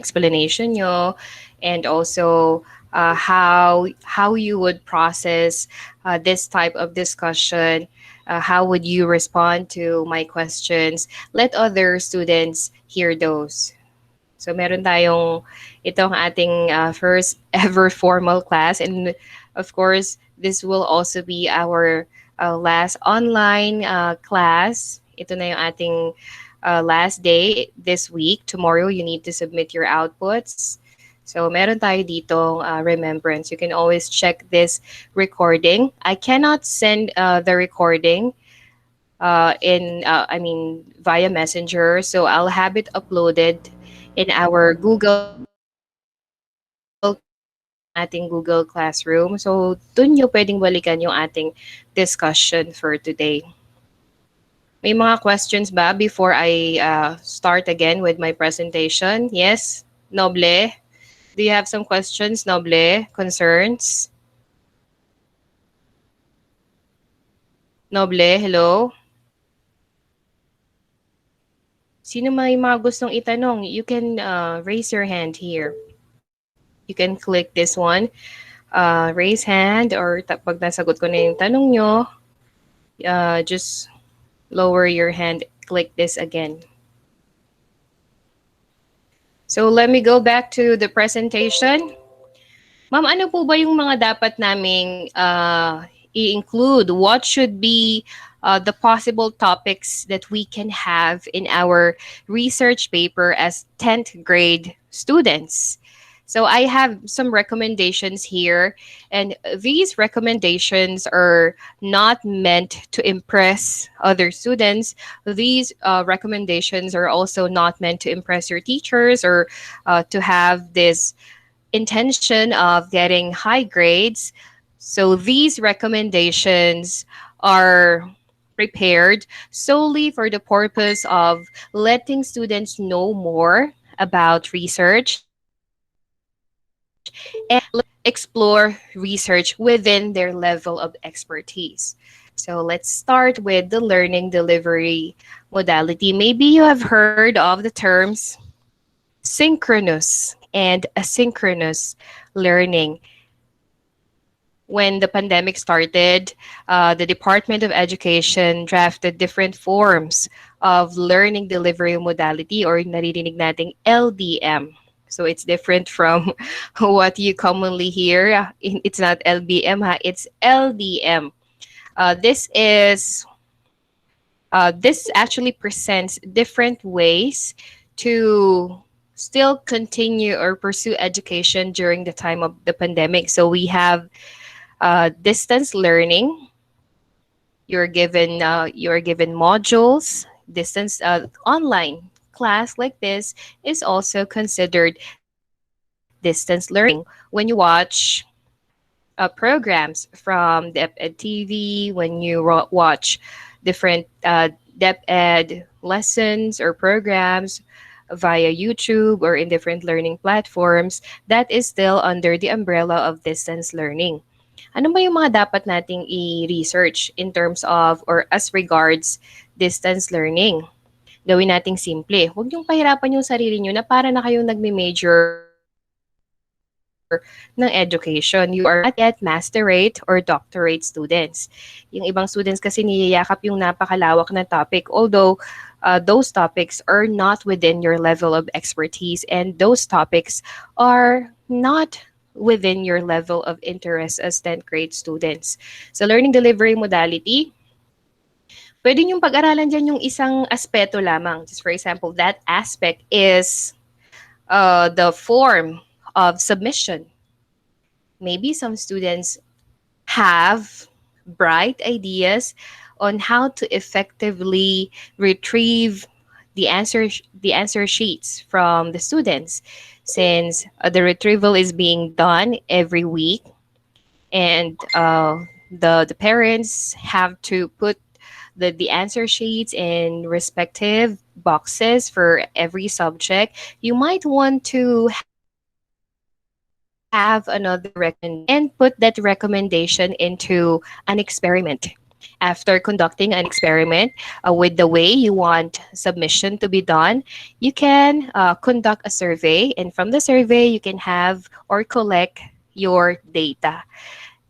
explanation nyo, and also how you would process this type of discussion. How would you respond to my questions? Let other students hear those. So meron tayong itong ating first ever formal class, and of course this will also be our last online class. Ito na yung ating last day this week. Tomorrow you need to submit your outputs. So meron tayo dito remembrance. You can always check this recording. I cannot send the recording via Messenger. So I'll have it uploaded in our Google ating Google Classroom. So dun nyo pwedeng balikan yung ating discussion for today. May mga questions ba before I start again with my presentation? Yes, Noble? Do you have some questions, Noble? Concerns? Noble, hello? Sino may mga gustong itanong? You can raise your hand here. You can click this one, raise hand, or pag nasagot ko na yung tanong nyo, just lower your hand, click this again. So let me go back to the presentation. Ma'am, ano po ba yung mga dapat naming i-include? What should be the possible topics that we can have in our research paper as 10th grade students? So I have some recommendations here, and these recommendations are not meant to impress other students. These recommendations are also not meant to impress your teachers or to have this intention of getting high grades. So these recommendations are prepared solely for the purpose of letting students know more about research and explore research within their level of expertise. So let's start with the learning delivery modality. Maybe you have heard of the terms synchronous and asynchronous learning. When the pandemic started, the Department of Education drafted different forms of learning delivery modality, or naririnig nating LDM. So it's different from what you commonly hear. It's not LBM, ha? It's LDM. This actually presents different ways to still continue or pursue education during the time of the pandemic. So we have distance learning. You're given modules. Distance online class like this is also considered distance learning. When you watch programs from DepEd TV, when you watch different DepEd lessons or programs via YouTube or in different learning platforms, that is still under the umbrella of distance learning. Ano ba yung mga dapat nating i-research in terms of or as regards distance learning? Gawin nating simple. Huwag niyong pahirapan yung sarili niyo na para na kayong nagme-major ng education. You are not yet masterate or doctorate students. Yung ibang students kasi niyayakap yung napakalawak na topic, although those topics are not within your level of expertise, and those topics are not within your level of interest as 10th grade students. So learning delivery modality, pwede niyong pag-aralan dyan yung isang aspeto lamang. Just for example, that aspect is the form of submission. Maybe some students have bright ideas on how to effectively retrieve the answer sheets from the students, since the retrieval is being done every week, and the parents have to put the answer sheets in respective boxes for every subject. You might want to have another recommendation and put that recommendation into an experiment. After conducting an experiment with the way you want submission to be done, you can conduct a survey, and from the survey, you can have or collect your data.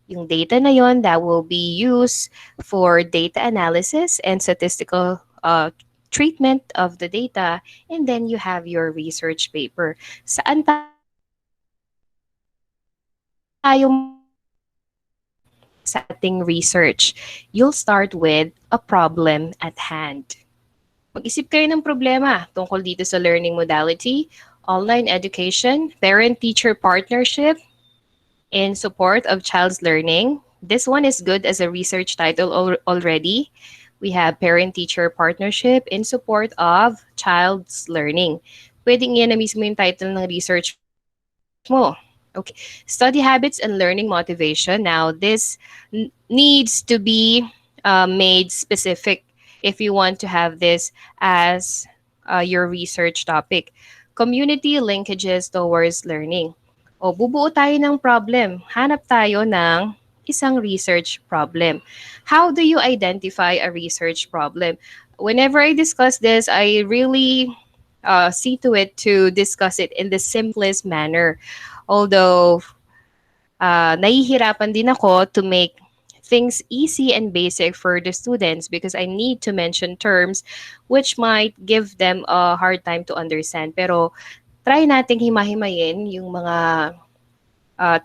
Yung data na yon that will be used for data analysis and statistical treatment of the data, and then you have your research paper. Saan tayo magsisimula sa ating research? You'll start with a problem at hand. Mag-isip kayo ng problema tungkol dito sa learning modality, online education, parent-teacher partnership, in support of child's learning. This one is good as a research title already. We have parent-teacher partnership in support of child's learning. Pwedeng yan na mismo yung title ng research mo. Okay. Study habits and learning motivation. Now, this needs to be made specific if you want to have this as your research topic. Community linkages towards learning. O bubuo tayo ng problem. Hanap tayo ng isang research problem. How do you identify a research problem? Whenever I discuss this, I really see to it to discuss it in the simplest manner. Although, nahihirapan din ako to make things easy and basic for the students because I need to mention terms which might give them a hard time to understand. Pero try nating himahimayin yung mga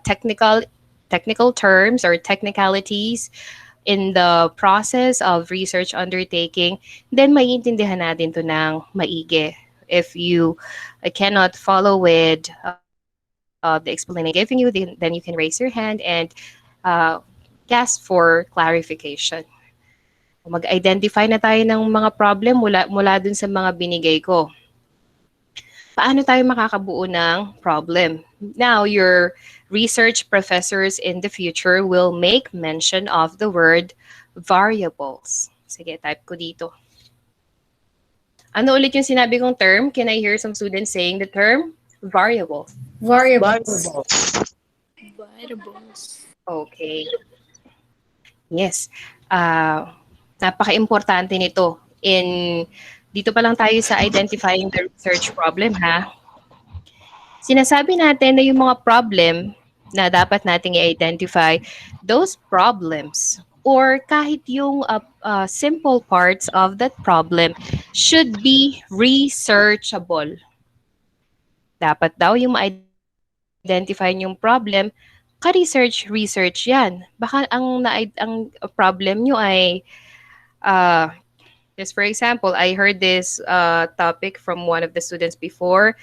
technical terms or technicalities in the process of research undertaking, then maiintindihan natin to ng maigi. If you cannot follow with the explanation I'm giving you, then you can raise your hand and uh, ask for clarification. Mag-identify na tayo ng mga problem mula dun sa mga binigay ko. Paano tayo makakabuo ng problem? Now, your research professors in the future will make mention of the word variables. Sige, type ko dito. Ano ulit yung sinabi kong term? Can I hear some students saying the term? Variable. Variables. Okay. Yes. Napaka-importante nito. Dito pa lang tayo sa identifying the research problem, ha? Sinasabi natin na yung mga problem na dapat nating i-identify, those problems or kahit yung simple parts of that problem should be researchable. Dapat daw yung ma-identify yung problem, ka-research yan. Baka ang problem nyo ay just for example, I heard this topic from one of the students before.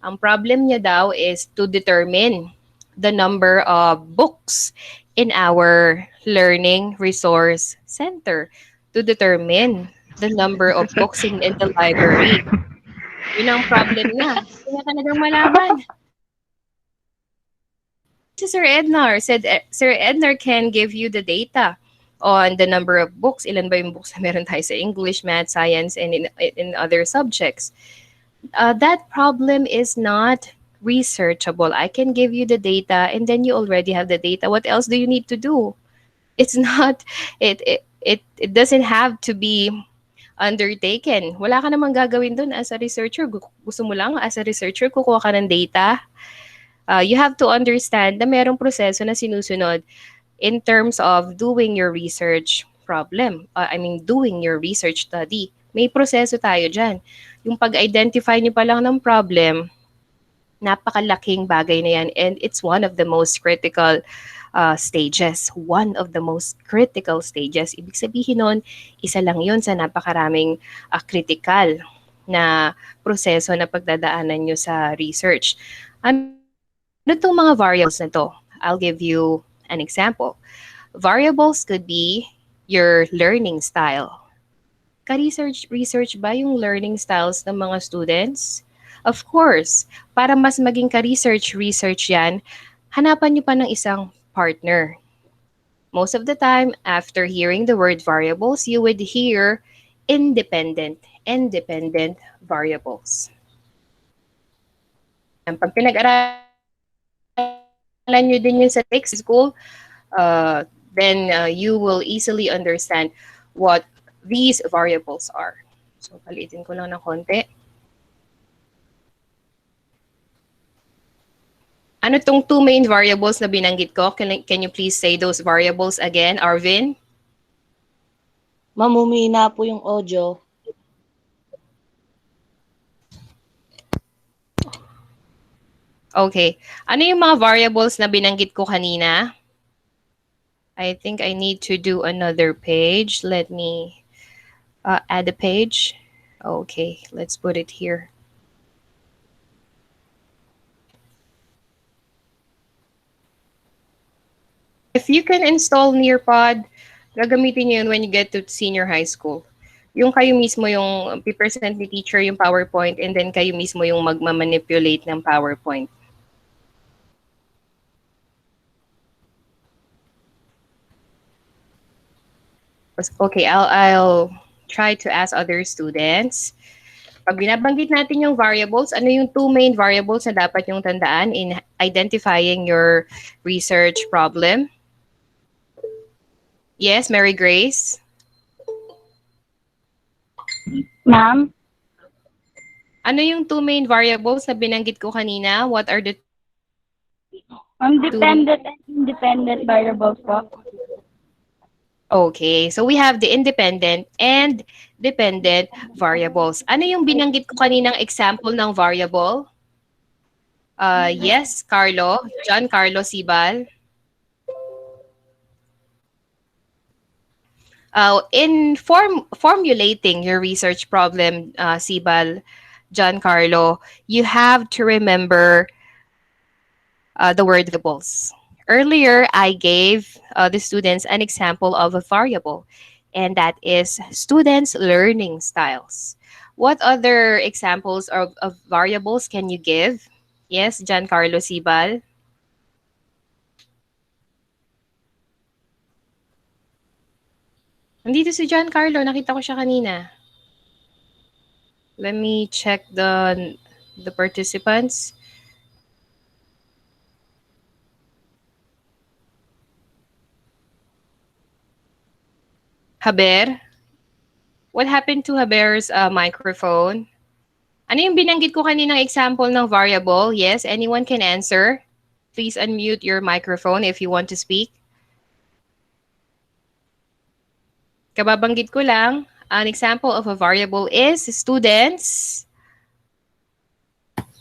Ang problem niya daw is to determine the number of books in our learning resource center. To determine the number of books in the library. Yun ang problem niya. Kaya talagang malaman. Si Sir Ednar said, Sir Ednar can give you the data on the number of books. Ilan ba yung books na meron tayo sa English, Math, Science, and in other subjects. That problem is not researchable. I can give you the data and then you already have the data. What else do you need to do? It's not, it doesn't have to be undertaken. Wala ka namang gagawin dun as a researcher. Gusto mo lang as a researcher, kukuha ka ng data. You have to understand na merong proseso na sinusunod in terms of doing your research problem. Doing your research study. May proseso tayo dyan. Yung pag-identify niyo pa lang ng problem, napakalaking bagay na yan. And it's one of the most critical stages. One of the most critical stages. Ibig sabihin nun, isa lang yun sa napakaraming critical na proseso na pagdadaanan nyo sa research. Ano itong mga variables na to? I'll give you an example. Variables could be your learning style. Ka-research ba yung learning styles ng mga students? Of course, para mas maging ka-research yan, hanapan nyo pa ng isang partner. Most of the time, after hearing the word variables, you would hear independent variables. Pag pinag-aralan nyo din yun sa school, then you will easily understand what these variables are. So, palitin ko lang ng konti. Ano tong two main variables na binanggit ko? Can you please say those variables again, Arvin? Mamumina po yung audio. Okay. Ano yung mga variables na binanggit ko kanina? I think I need to do another page. Let me add a page. Okay, let's put it here. If you can install Nearpod, gagamitin nyo yun when you get to senior high school. Yung kayo mismo yung pipresent ni teacher yung PowerPoint and then kayo mismo yung magmamanipulate ng PowerPoint. Okay, I'll try to ask other students. Pag binabanggit natin yung variables, ano yung two main variables na dapat yung tandaan in identifying your research problem? Yes, Mary Grace? Ma'am, Ano yung two main variables na binanggit ko kanina? What are the two? dependent and independent variables po. Okay, so we have the independent and dependent variables. Ano yung binanggit ko kaninang example ng variable? Yes, Carlo. John Carlo Sibal. In formulating your research problem, Sibal, John Carlo, you have to remember the word variables. Earlier, I gave the students an example of a variable, and that is students' learning styles. What other examples of variables can you give? Yes, Giancarlo Sibal. Nandito si Giancarlo, nakita ko siya kanina. Let me check the participants. Haber? What happened to Haber's microphone? Ano yung binanggit ko kaninang example ng variable? Yes, anyone can answer. Please unmute your microphone if you want to speak. Kababanggit ko lang, an example of a variable is students.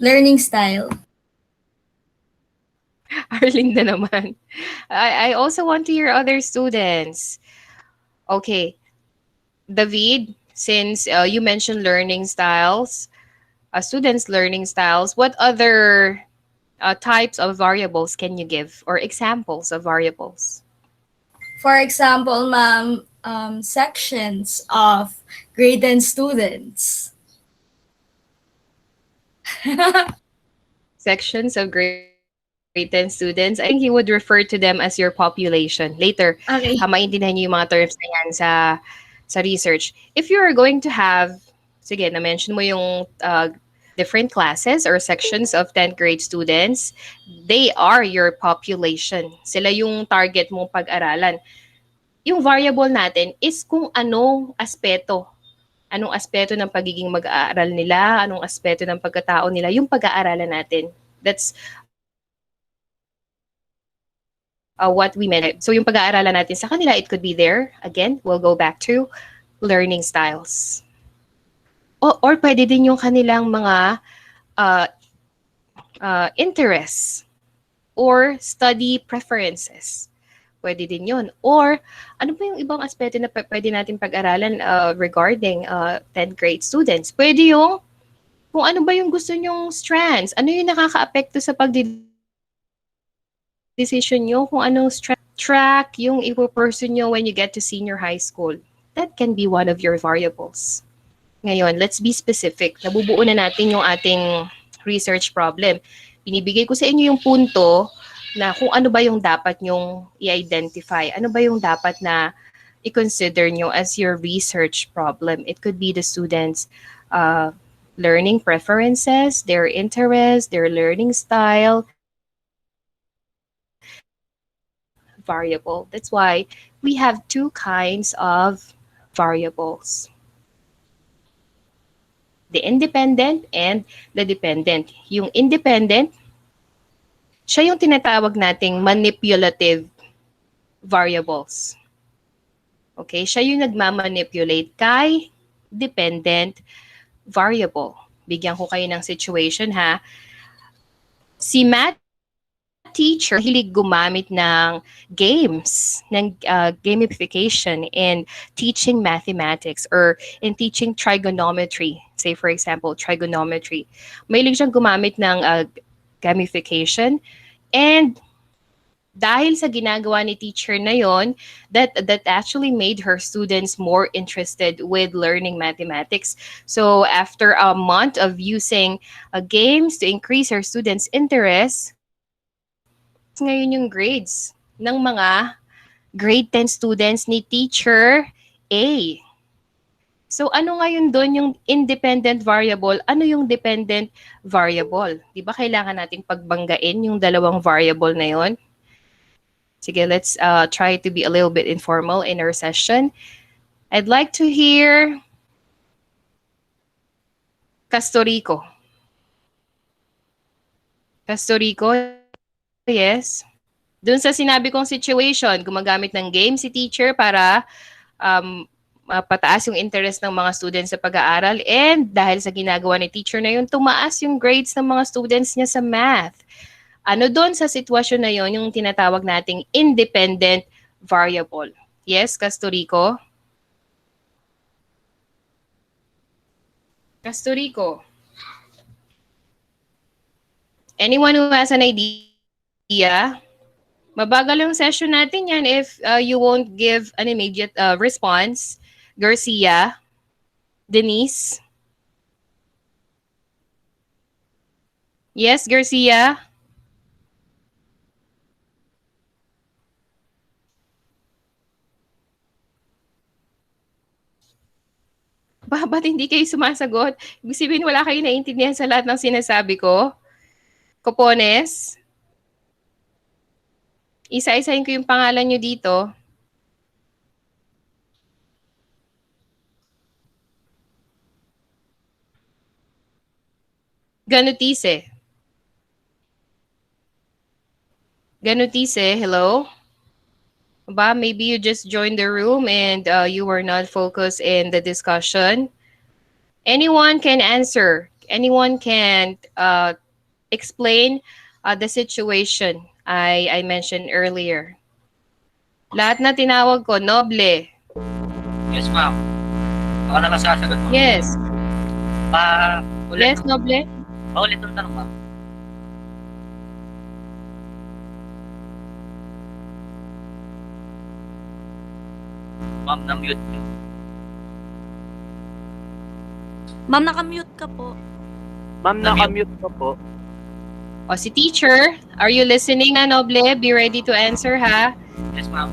Learning style. Arling na naman. I also want to hear other students. Okay. David, since you mentioned learning styles, students' learning styles, what other types of variables can you give or examples of variables? For example, ma'am, sections of grade 10 students. Sections of grade 10 students, I think he would refer to them as your population. Later, Okay. maintindihan niyo yung mga terms na yan sa research. If you are going to have, sige, na-mention mo yung different classes or sections of 10th grade students, they are your population. Sila yung target mong pag-aralan. Yung variable natin is kung anong aspeto ng pagiging mag-aaral nila, anong aspeto ng pagkatao nila, yung pag-aaralan natin. That's what we meant. So yung pag-aaralan natin sa kanila, it could be there. Again, we'll go back to learning styles. Or pwede din yung kanilang mga interests or study preferences. Pwede din yun. Or ano pa yung ibang aspeto na pwede natin pag-aralan regarding 10th grade students? Pwede yung kung ano ba yung gusto nyong strands, ano yung nakaka-apekto sa pagdidesisyon nyo, kung anong track yung ipo-pursue nyo when you get to senior high school. That can be one of your variables. Ngayon, let's be specific. Nabubuo na natin yung ating research problem. Binibigay ko sa inyo yung punto na kung ano ba yung dapat nyong i-identify. Ano ba yung dapat na i-consider nyo as your research problem. It could be the students' learning preferences, their interests, their learning style, variable. That's why we have two kinds of variables, the independent and the dependent. Yung independent, siya yung tinatawag nating manipulative variables. Okay? Siya yung nagmamanipulate kay dependent variable. Bigyan ko kayo ng situation ha. Si math teacher mahilig gumamit ng games, ng gamification in teaching mathematics or in teaching trigonometry. Say for example, trigonometry. Mahilig siyang gumamit ng gamification, and dahil sa ginagawa ni teacher na yon, that actually made her students more interested with learning mathematics. So after a month of using games to increase her students' interest, tumaas ngayon yung grades ng mga grade 10 students ni teacher A. So ano ngayon doon yung independent variable? Ano yung dependent variable? Di ba kailangan nating pagbanggain yung dalawang variable na yon? Sige, let's try to be a little bit informal in our session. I'd like to hear Castorico. Castorico, yes. Doon sa sinabi kong situation, gumagamit ng game si teacher para pataas yung interest ng mga students sa pag-aaral, and dahil sa ginagawa ni teacher na yun, tumaas yung grades ng mga students niya sa math. Ano doon sa sitwasyon na yon yung tinatawag nating independent variable? Yes, Castorico? Castorico? Anyone who has an idea? Mabagal yung session natin yan if you won't give an immediate response. Garcia? Denise? Yes, Garcia? Ba't hindi kayo sumasagot? Ibig sabihin wala kayo naiintindihan sa lahat ng sinasabi ko? Kopones? Isa-isahin ko yung pangalan nyo dito. Ganutise. Ganutise, hello? Maybe you just joined the room and you were not focused in the discussion. Anyone can answer. Anyone can explain the situation I mentioned earlier. Lahat na tinawag ko, noble. Yes, ma'am. Ako na masasagot mo. Yes. Ulit Yes, noble. Paulit ang tanong, ma'am. Ma'am, na-mute nyo. Ma'am, naka-mute ka po. Ma'am, naka-mute ka po. O, si teacher, are you listening na, noble? Be ready to answer, ha? Yes, ma'am.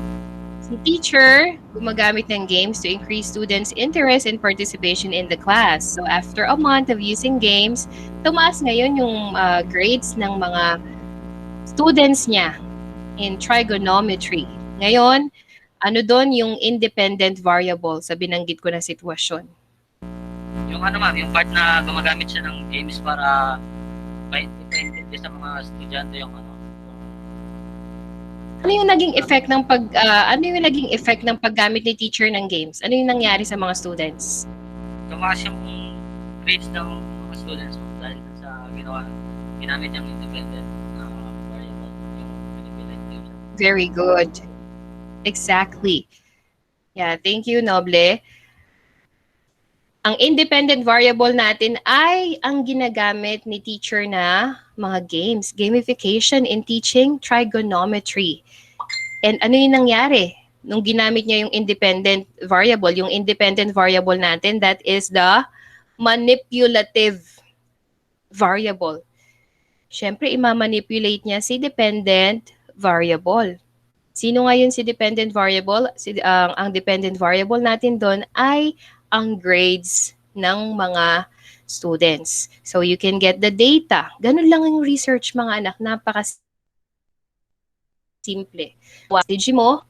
Si teacher, gumagamit ng games to increase students' interest and participation in the class. So after a month of using games, tumaas ngayon yung grades ng mga students niya in trigonometry. Ngayon, ano doon yung independent variable sa binanggit ko na sitwasyon? Yung ano, ma'am, yung part na gumagamit siya ng games para ma-intindi sa mga estudyante yung ano. Ano yung naging effect ng paggamit ni teacher ng games? Ano yung nangyari sa mga students? Tumaas yung grades ng mga students dahil sa ginamit niyang independent variable, yung manipulative. Very good. Exactly. Yeah, thank you, Noble. Ang independent variable natin ay ang ginagamit ni teacher na mga games, gamification in teaching trigonometry. And ano yung nangyari? Nung ginamit niya yung independent variable natin, that is the manipulative variable. Siyempre, imamanipulate niya si dependent variable. Sino ngayon si dependent variable? Ang dependent variable natin doon ay ang grades ng mga students. So you can get the data. Ganun lang yung research, mga anak. Napakasimple lang. simple. Strategy mo,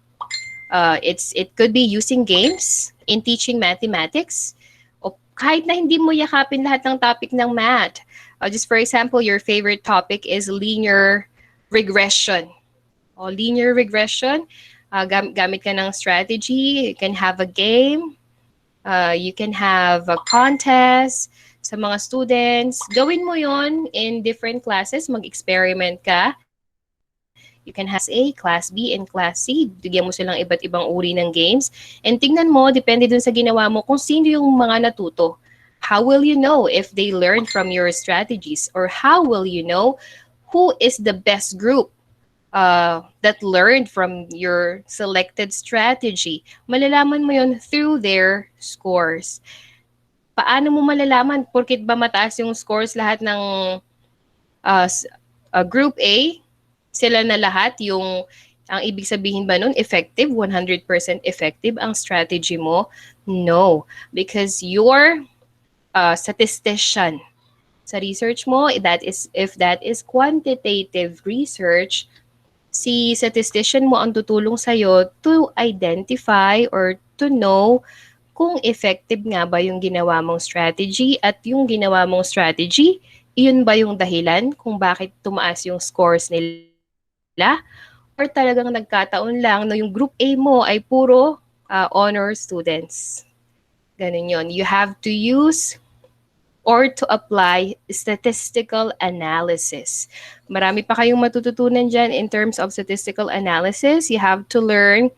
it could be using games in teaching mathematics o kahit na hindi mo yakapin lahat ng topic ng math. Just for example, your favorite topic is linear regression. O linear regression, gamit ka ng strategy, you can have a game, you can have a contest sa mga students. Gawin mo yon in different classes, mag-experiment ka. You can have class A, class B, and class C. Bigyan mo silang iba't ibang uri ng games. And tingnan mo, depende dun sa ginawa mo, kung sino yung mga natuto. How will you know if they learn from your strategies? Or how will you know who is the best group that learned from your selected strategy? Malalaman mo yon through their scores. Paano mo malalaman? Porkit ba mataas yung scores lahat ng group A, sila na lahat yung ang ibig sabihin ba nun, effective, 100% effective ang strategy mo? No. Because your statistician sa research mo, if that is quantitative research, si statistician mo ang tutulong sa'yo to identify or to know kung effective nga ba yung ginawa mong strategy at yung ginawa mong strategy, iyon ba yung dahilan kung bakit tumaas yung scores nila? Or talagang nagkataon lang na yung group A mo ay puro honor students. Ganun yun. You have to use or to apply statistical analysis. Marami pa kayong matututunan dyan in terms of statistical analysis. You have to learn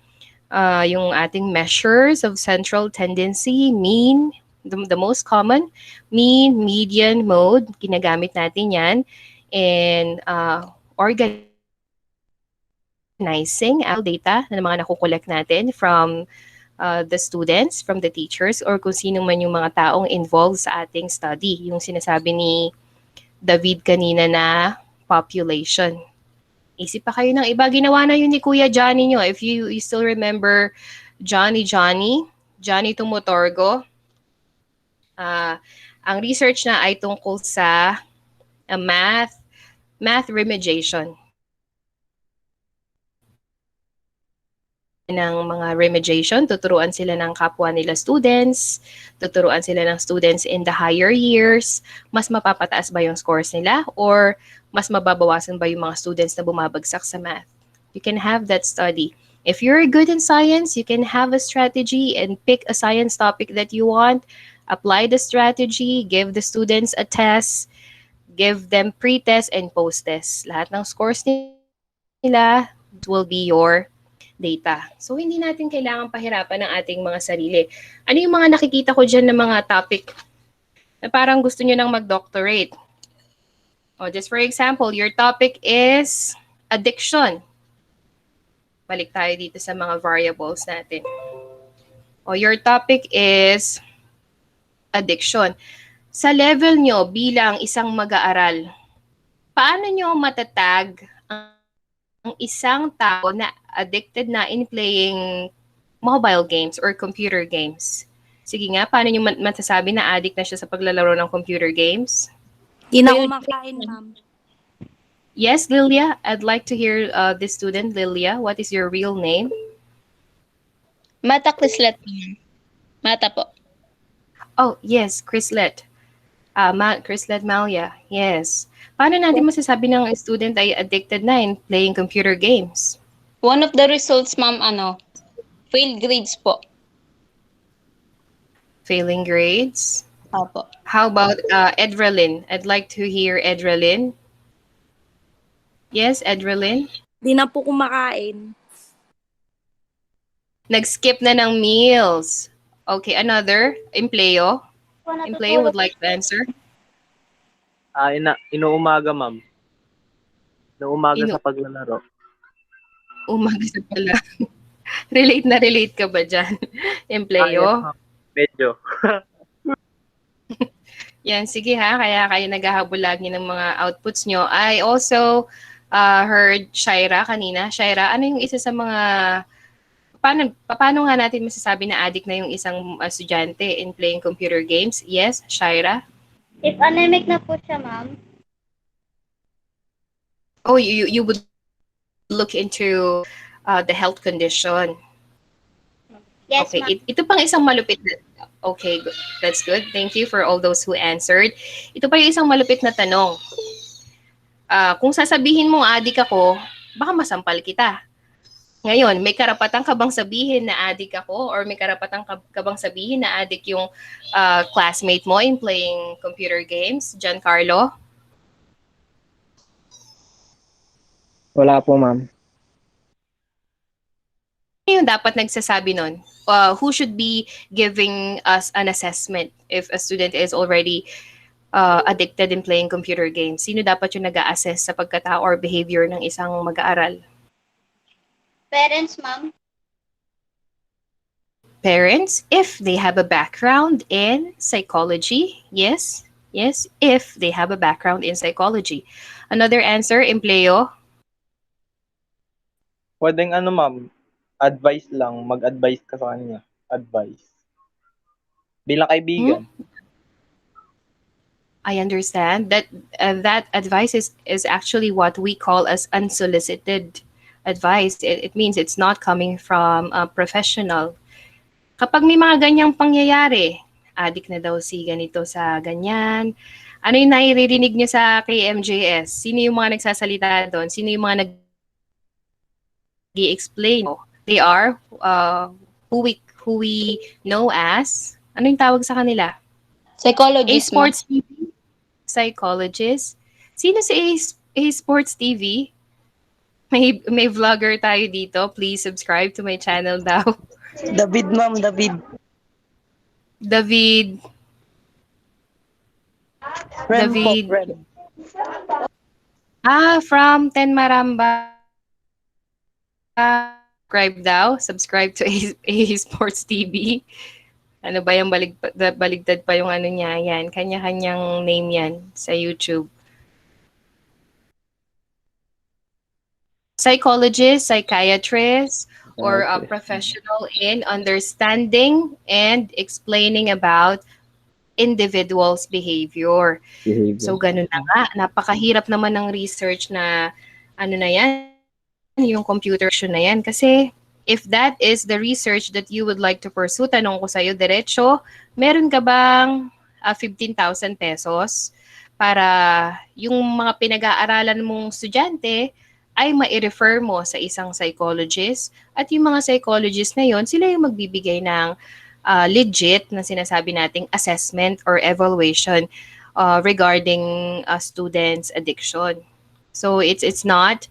yung ating measures of central tendency, mean, the most common, mean, median, mode, ginagamit natin yan, and organizing actual data na mga nakukolect natin from the students, from the teachers, or kung sino man yung mga taong involved sa ating study. Yung sinasabi ni David kanina na population. Isip pa kayo ng iba. Ginawa na yun ni Kuya Johnny nyo. If you still remember Johnny Tumutorgo, ang research na ay tungkol sa math remediation. Ng mga remediation, tuturuan sila ng kapwa nila students, tuturuan sila ng students in the higher years, mas mapapataas ba yung scores nila or mas mababawasan ba yung mga students na bumabagsak sa math? You can have that study. If you're good in science, you can have a strategy and pick a science topic that you want, apply the strategy, give the students a test, give them pre-test and post-test. Lahat ng scores nila will be your data. So, hindi natin kailangan pahirapan ng ating mga sarili. Ano yung mga nakikita ko dyan na mga topic na parang gusto nyo nang mag-doctorate? Just for example, your topic is addiction. Balik tayo dito sa mga variables natin. Your topic is addiction. Sa level nyo bilang isang mag-aaral, paano nyo matatag ang isang tao na addicted na in playing mobile games or computer games? Sige nga, paano nyo masasabi na addict na siya sa paglalaro ng computer games? Di na kumakain, ma'am. Yes, Lilia, I'd like to hear this student, Lilia. What is your real name? Mata Quizlet. Mata po. Oh, yes, Chrislet. Chrislet Malia, yes. Paano natin masasabi ng student ay addicted na in playing computer games? One of the results, ma'am, failed grades po. Failing grades? Opo. How about Edralyn? I'd like to hear Edralyn. Yes, Edralyn? Di na po kumakain. Nag-skip na ng meals. Okay, another? Empleo? Empleo would like to answer. Inuumaga, ma'am. Inuumaga sa paglalaro. Umaga sa pala. Relate ka ba dyan? Empleo? Yes, ma'am. Medyo. Yan, sige ha. Kaya kayo naghahabol lagi ng mga outputs nyo. I also heard Shaira kanina. Shaira, ano yung isa sa mga... Paano nga natin masasabi na addict na yung isang estudyante in playing computer games? Yes, Shaira? If anemic na po siya, ma'am. Oh, you would like look into the health condition. Yes, Okay, ma'am. ito pang isang malupit na, okay, that's good. Thank you for all those who answered. Ito pa yung isang malupit na tanong. Kung sasabihin mo adik ako, baka masampal kita. Ngayon, may karapatan ka bang sabihin na adik ako or may karapatan ka bang sabihin na adik yung classmate mo in playing computer games, Giancarlo? Wala po, ma'am. Ano yung dapat nagsasabi nun? Who should be giving us an assessment if a student is already addicted in playing computer games? Sino dapat yung nag-a-assess sa pagkatao or behavior ng isang mag-aaral? Parents, ma'am. Parents, if they have a background in psychology. Yes, yes, if they have a background in psychology. Another answer, empleo. Pwedeng ano, ma'am, advice lang. Mag-advise ka sa kanya. Advice. Bilang kaibigan. I understand that that advice is actually what we call as unsolicited advice. It means it's not coming from a professional. Kapag may mga ganyang pangyayari, adik na daw si ganito sa ganyan, ano yung nairirinig niyo sa KMJS? Sino yung mga nagsasalita doon? Sino yung mga nag-i-explain? They are who we know as, ano yung tawag sa kanila? Psychologist, ma'am. A-Sports TV? Psychologist? Sino si A-Sports TV? May vlogger tayo dito. Please subscribe to my channel daw. David, ma'am, David. David. Rem po, David. Rem. From Ten Maramba. Subscribe daw. Subscribe to A Sports TV. Ano ba yung baligtad pa yung ano niya? Yan. Kanya-kanyang name yan sa YouTube. Psychologist, psychiatrist, or a professional in understanding and explaining about individual's behavior. So, ganun na nga. Napakahirap naman ng research na ano na yan, yung computer na yan. Kasi if that is the research that you would like to pursue, tanong ko sa'yo, diretso, meron ka bang 15,000 pesos para yung mga pinag-aaralan mong estudyante ay ma-refer mo sa isang psychologist at yung mga psychologist na yon, sila yung magbibigay ng legit na sinasabi nating assessment or evaluation regarding students' addiction. So it's not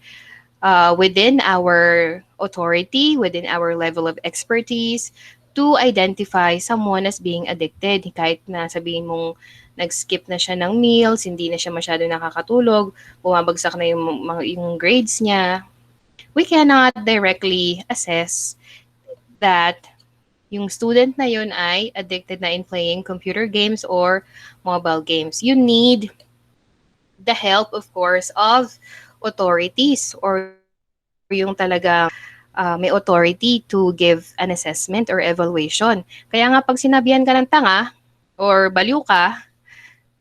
within our authority, within our level of expertise to identify someone as being addicted. Kahit na sabihin mong nag-skip na siya ng meals, hindi na siya masyado nakakatulog, bumabagsak na yung grades niya, we cannot directly assess that yung student na yun ay addicted na in playing computer games or mobile games. You need the help, of course, of authorities or yung talagang may authority to give an assessment or evaluation. Kaya nga pag sinabihan ka ng tanga or baliw ka,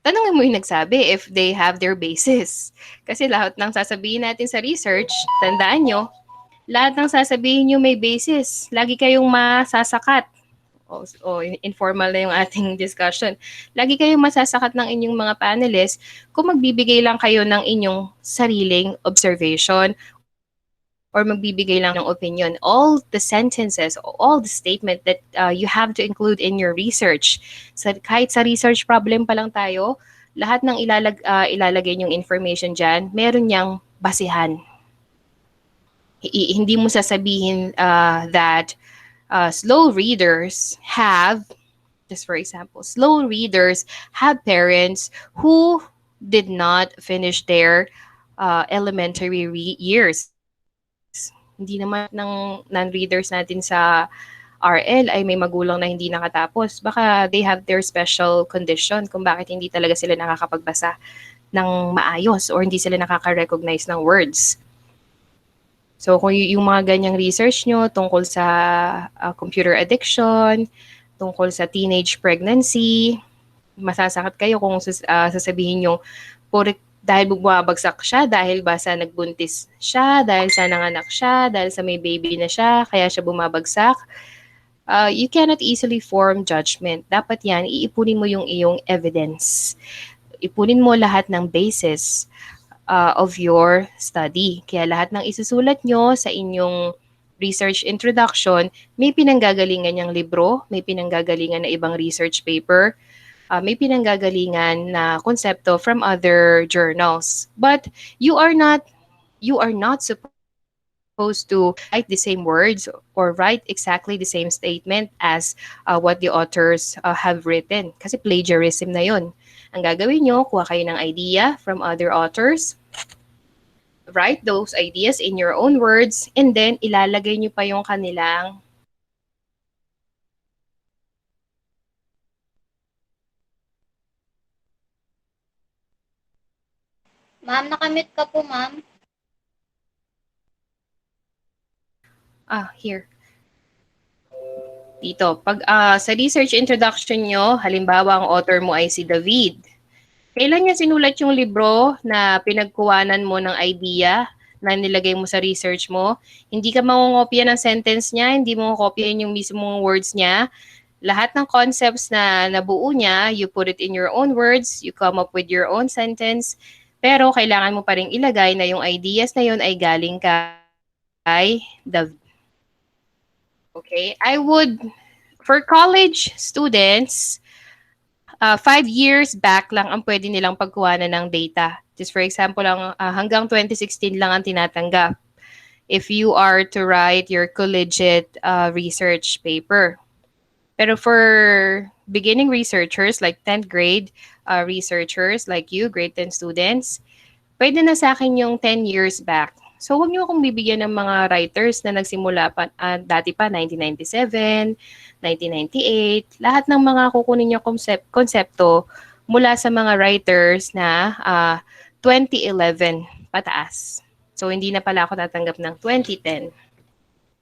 tanongin mo yung nagsabi if they have their basis. Kasi lahat ng sasabihin natin sa research, tandaan nyo, lahat ng sasabihin nyo may basis. Lagi kayong masasakat. Informal na yung ating discussion. Lagi kayong masasakat ng inyong mga panelists kung magbibigay lang kayo ng inyong sariling observation or magbibigay lang ng opinion. All the sentences, all the statement that you have to include in your research. So, kahit sa research problem pa lang tayo, lahat ng ilalagay niyong information dyan, meron niyang basihan. Hindi mo sasabihin that slow readers have, just for example, slow readers have parents who did not finish their elementary years. Hindi naman ng non-readers natin sa RL ay may magulang na hindi nakatapos. Baka they have their special condition kung bakit hindi talaga sila nakakapagbasa ng maayos or hindi sila nakaka-recognize ng words. So kung yung mga ganyang research nyo tungkol sa computer addiction, tungkol sa teenage pregnancy, masasakit kayo kung sasabihin nyo, Dahil bumabagsak siya, dahil ba sa nagbuntis siya, dahil sa nanganak siya, dahil sa may baby na siya, kaya siya bumabagsak. You cannot easily form judgment. Dapat yan, iipunin mo yung iyong evidence. Ipunin mo lahat ng basis of your study. Kaya lahat ng isusulat nyo sa inyong research introduction, may pinanggagalingan niyang libro, may pinanggagalingan na ibang research paper, may pinanggagalingan na konsepto from other journals. But you are not supposed to write the same words or write exactly the same statement as what the authors have written. Kasi plagiarism na yun. Ang gagawin nyo, kuha kayo ng idea from other authors, write those ideas in your own words, and then ilalagay nyo pa yung kanilang Ma'am, nakamute ka po, ma'am. here. Dito, pag sa research introduction nyo, halimbawa ang author mo ay si David. Kailan niya sinulat yung libro na pinagkuwanan mo ng idea na nilagay mo sa research mo? Hindi ka mangungopia ng sentence niya, hindi mo kopyahin yung mismong words niya. Lahat ng concepts na nabuo niya, you put it in your own words, you come up with your own sentence, pero kailangan mo pa rin ilagay na yung ideas na yun ay galing kay David. Okay? For college students, 5 years back lang ang pwede nilang pagkuhanan ng data. Just for example, hanggang 2016 lang ang tinatanggap if you are to write your collegiate research paper. Pero for beginning researchers, like 10th grade researchers like you, grade 10 students, pwede na sa akin yung 10 years back. So, huwag niyo akong bibigyan ng mga writers na nagsimula pa, dati pa, 1997, 1998. Lahat ng mga kukunin niyo konsepto mula sa mga writers na 2011 pataas. So, hindi na pala ako tatanggap ng 2010.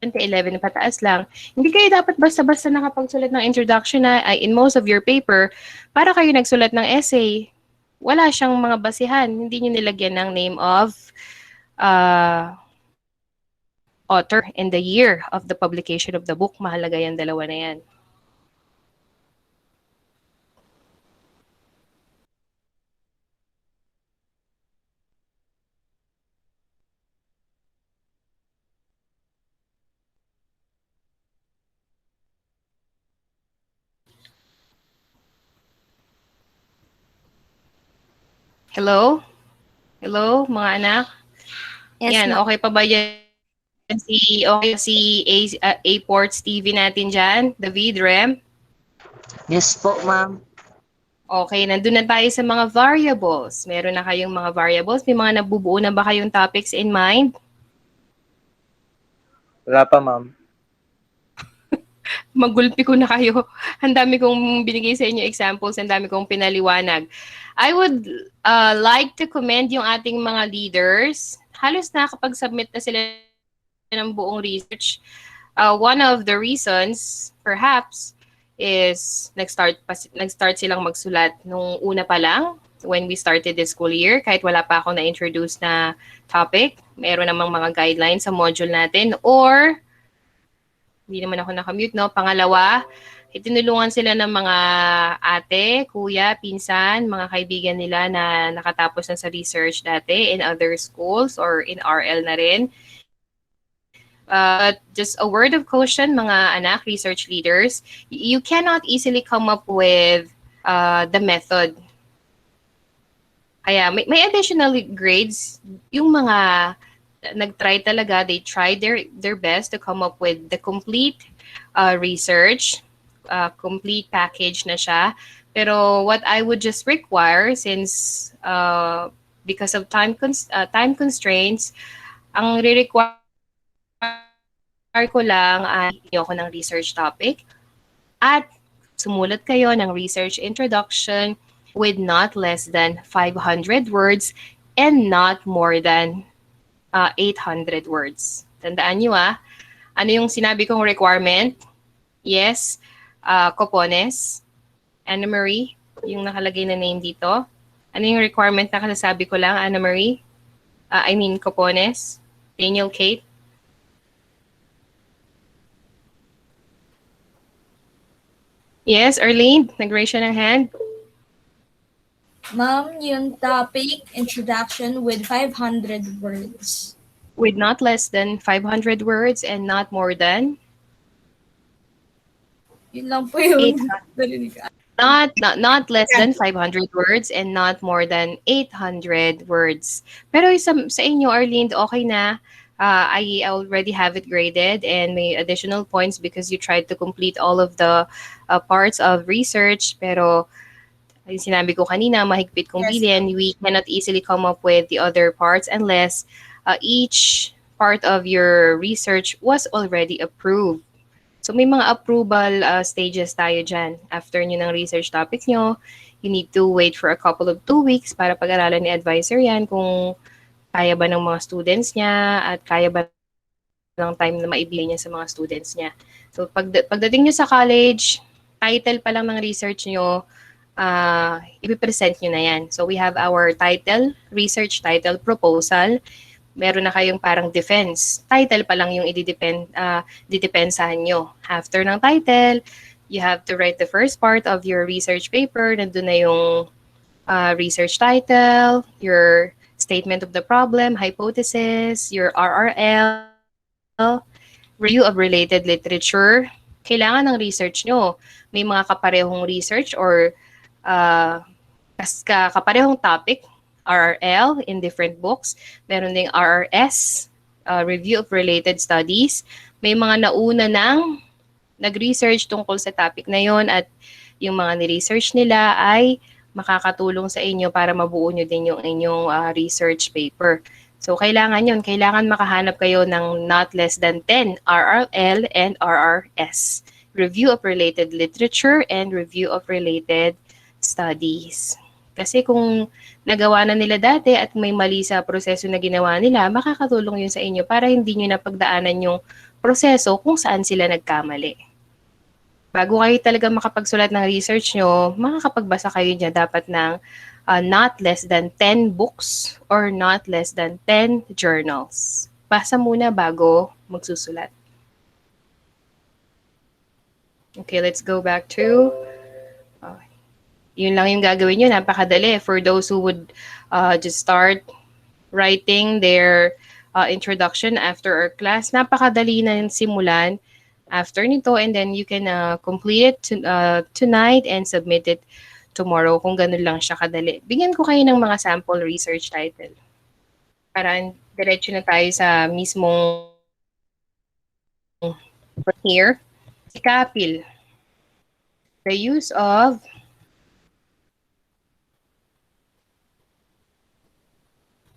2011 pataas lang. Hindi kayo dapat basta-basta nakapagsulat ng introduction na in most of your paper para kayo nagsulat ng essay. Wala siyang mga basihan. Hindi niyo nilagyan ng name of author and the year of the publication of the book. Mahalaga yung dalawa na yan. Hello? Hello, mga anak? Yes, Yan, ma'am. okay pa ba yan A Ports TV natin dyan? David, Rem? Yes po, ma'am. Okay, nandun na tayo sa mga variables. Meron na kayong mga variables? May mga nabubuo na ba kayong topics in mind? Wala pa, ma'am. Magulpi ko na kayo. Ang dami kong binigay sa inyo examples, ang dami kong pinaliwanag. I would like to commend yung ating mga leaders. Halos nakakapag-submit na sila ng buong research. One of the reasons, perhaps, is nag-start silang magsulat nung una pa lang when we started this school year. Kahit wala pa ako na-introduce na topic, meron namang mga guidelines sa module natin. Or, hindi naman ako nakamute, no? Pangalawa, itinulungan sila ng mga ate, kuya, pinsan, mga kaibigan nila na nakatapos na sa research dati in other schools or in RL na rin. But just a word of caution, mga anak, research leaders, you cannot easily come up with the method. Kaya may additional grades, yung mga nag-try talaga, they tried their best to come up with the complete research, complete package na siya. Pero what I would just require, since because of time constraints, ang re-require ko lang ay niyo ako ng research topic at sumulat kayo ng research introduction with not less than 500 words and not more than 800 words. Tandaan nyo ano yung sinabi kong requirement? Yes, Copones, Anna Marie, yung nakalagay na name dito. Ano yung requirement na kasasabi ko lang, Anna Marie? I mean, Copones? Daniel Kate? Yes, Arlene? Nag-raise siya ng hand? Ma'am, yung topic, introduction with 500 words. With not less than 500 words and not more than Yun lang po yun. 800. Narinig ko. Not less than 500 words and not more than 800 words. Pero sa inyo, Arlene, okay na. I already have it graded and may additional points because you tried to complete all of the parts of research. Pero yung sinabi ko kanina, mahigpit kung Yes, bilin, we cannot easily come up with the other parts unless each part of your research was already approved. So may mga approval stages tayo dyan. After nyo ng research topic nyo, you need to wait for a couple of 2 weeks para pag-aralan ni advisor yan kung kaya ba ng mga students niya at kaya ba ng time na maibigay niya sa mga students niya. So pagdating nyo sa college, title pa lang ng research nyo, ipipresent nyo na yan. So we have our title, research title, proposal. Meron na kayong parang defense. Title pa lang yung didepensahan nyo. After ng title, you have to write the first part of your research paper. Nandun na yung research title, your statement of the problem, hypothesis, your RRL, review of related literature. Kailangan ng research nyo. May mga kaparehong research or uh, kaparehong topic, RRL in different books. Meron ding RRS, Review of Related Studies. May mga nauna ng nag-research tungkol sa topic na yon at yung mga ni-research nila ay makakatulong sa inyo para mabuo nyo din yung inyong research paper. So, kailangan yun. Kailangan makahanap kayo ng not less than 10 RRL and RRS. Review of Related Literature and Review of Related Studies. Kasi kung nagawa na nila dati at may mali sa proseso na ginawa nila, makakatulong yun sa inyo para hindi nyo napagdaanan yung proseso kung saan sila nagkamali. Bago kayo talaga makapagsulat ng research nyo, makakapagbasa kayo niya dapat ng not less than 10 books or not less than 10 journals. Basa muna bago magsusulat. Okay, let's go back to yun lang yung gagawin nyo, napakadali. For those who would just start writing their introduction after our class, napakadali na yung simulan after nito and then you can complete it tonight and submit it tomorrow kung ganun lang siya kadali. Bigyan ko kayo ng mga sample research title. Para diretso na tayo sa mismong here. Kapil. The use of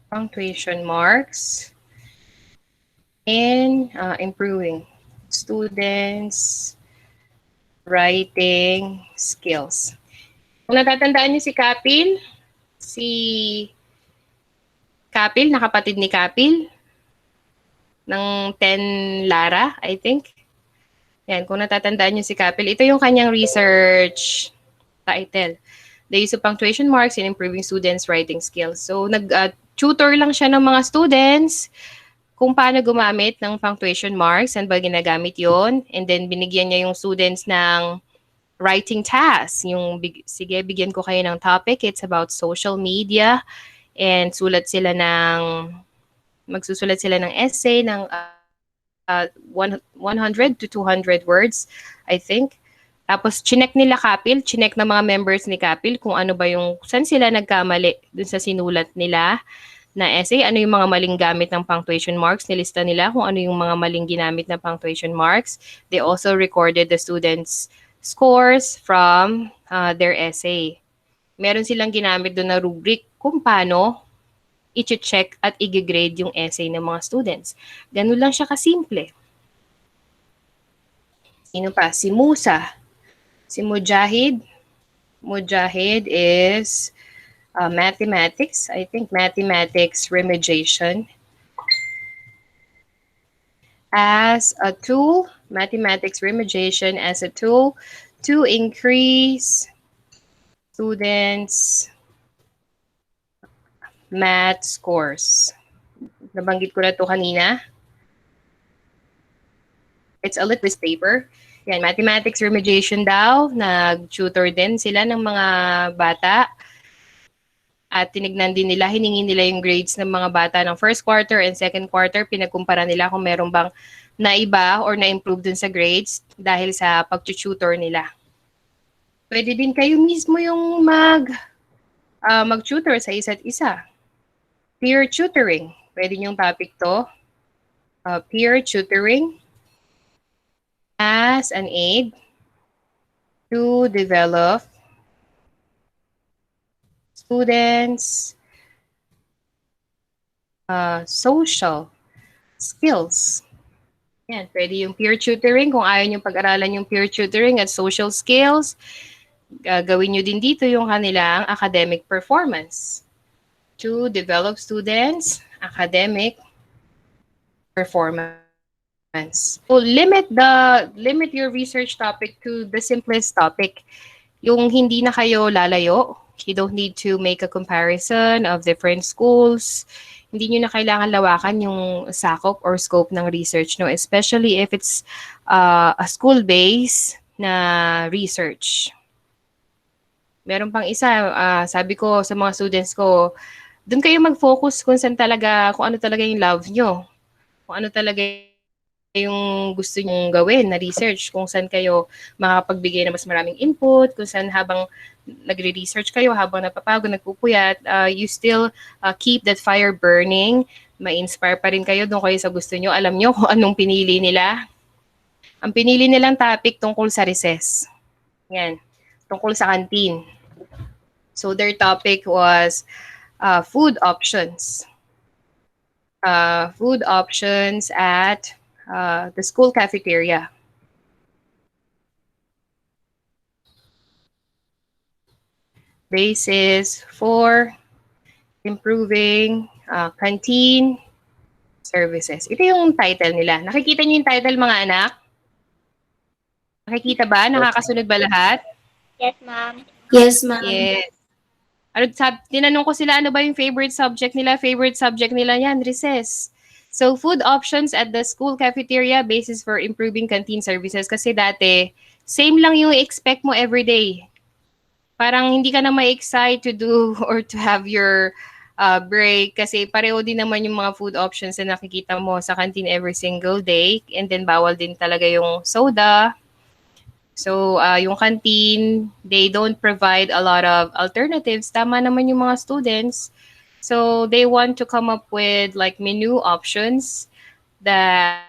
punctuation marks in improving students' writing skills. Kung natatandaan niyo si Kapil, nakapatid ni Kapil, ng 10 Lara, I think. Yan, kung natatandaan niyo si Kapil, ito yung kanyang research title. The use of punctuation marks in improving students' writing skills. So, tutor lang siya ng mga students kung paano gumamit ng punctuation marks, and ba ginagamit yon, and then binigyan niya yung students ng writing task. Yung, sige, bigyan ko kayo ng topic. It's about social media. And magsusulat sila ng essay ng 100 to 200 words, I think. Tapos, chinek nila Kapil, chinek ng mga members ni Kapil kung ano ba yung, saan sila nagkamali dun sa sinulat nila na essay, ano yung mga maling gamit ng punctuation marks, nilista nila kung ano yung mga maling ginamit na punctuation marks. They also recorded the students' scores from their essay. Meron silang ginamit doon na rubric kung paano i-check at i-grade yung essay ng mga students. Ganun lang siya kasimple. Sino pa? Si Musa. Si Mujahid. Mujahid is mathematics. I think mathematics remediation. As a tool, mathematics remediation as a tool to increase students' math scores. Nabanggit ko na to kanina. It's a litmus paper. Yan, mathematics remediation daw. Nag-tutor din sila ng mga bata. At tinignan din nila, hiningi nila yung grades ng mga bata ng first quarter and second quarter. Pinagkumpara nila kung meron bang naiba or na-improve dun sa grades dahil sa pag-tutor nila. Pwede din kayo mismo yung mag-tutor sa isa't isa. Peer tutoring. Pwede yung topic to. Peer tutoring as an aid to develop students' social skills. Yan, pwede yung peer tutoring. Kung ayaw nyo pag-aralan yung peer tutoring at social skills, gawin nyo din dito yung kanilang academic performance to develop students' academic performance. So limit your research topic to the simplest topic. Yung hindi na kayo lalayo. You don't need to make a comparison of different schools. Hindi nyo na kailangan lawakan yung sakop or scope ng research, no? Especially if it's a school-based na research. Meron pang isa, sabi ko sa mga students ko, doon kayo mag-focus kung ano talaga yung love nyo. Kung ano talaga yung gusto nyong gawin na research, kung saan kayo makakapagbigay ng mas maraming input, kung saan habang nagre-research kayo, habang napapagod, nagpupuyat, you still keep that fire burning, ma-inspire pa rin kayo doon kayo sa gusto nyo. Alam nyo kung anong pinili nila? Ang pinili nilang topic tungkol sa recess. Yan, tungkol sa canteen. So their topic was food options. Food options at the school cafeteria. Basis for improving canteen services. Ito yung title nila. Nakikita niyo yung title, mga anak? Nakikita ba? Nakakasunod ba lahat? Yes, ma'am. Yes, ma'am. Yes. Tinanong ko sila, ano ba yung favorite subject nila? Favorite subject nila yan, recess. So, food options at the school cafeteria, basis for improving canteen services. Kasi dati, same lang yung expect mo everyday. Parang hindi ka na ma-excite to do or to have your break kasi pareho din naman yung mga food options na nakikita mo sa canteen every single day. And then, bawal din talaga yung soda. So, yung canteen, they don't provide a lot of alternatives. Tama naman yung mga students. So, they want to come up with like menu options that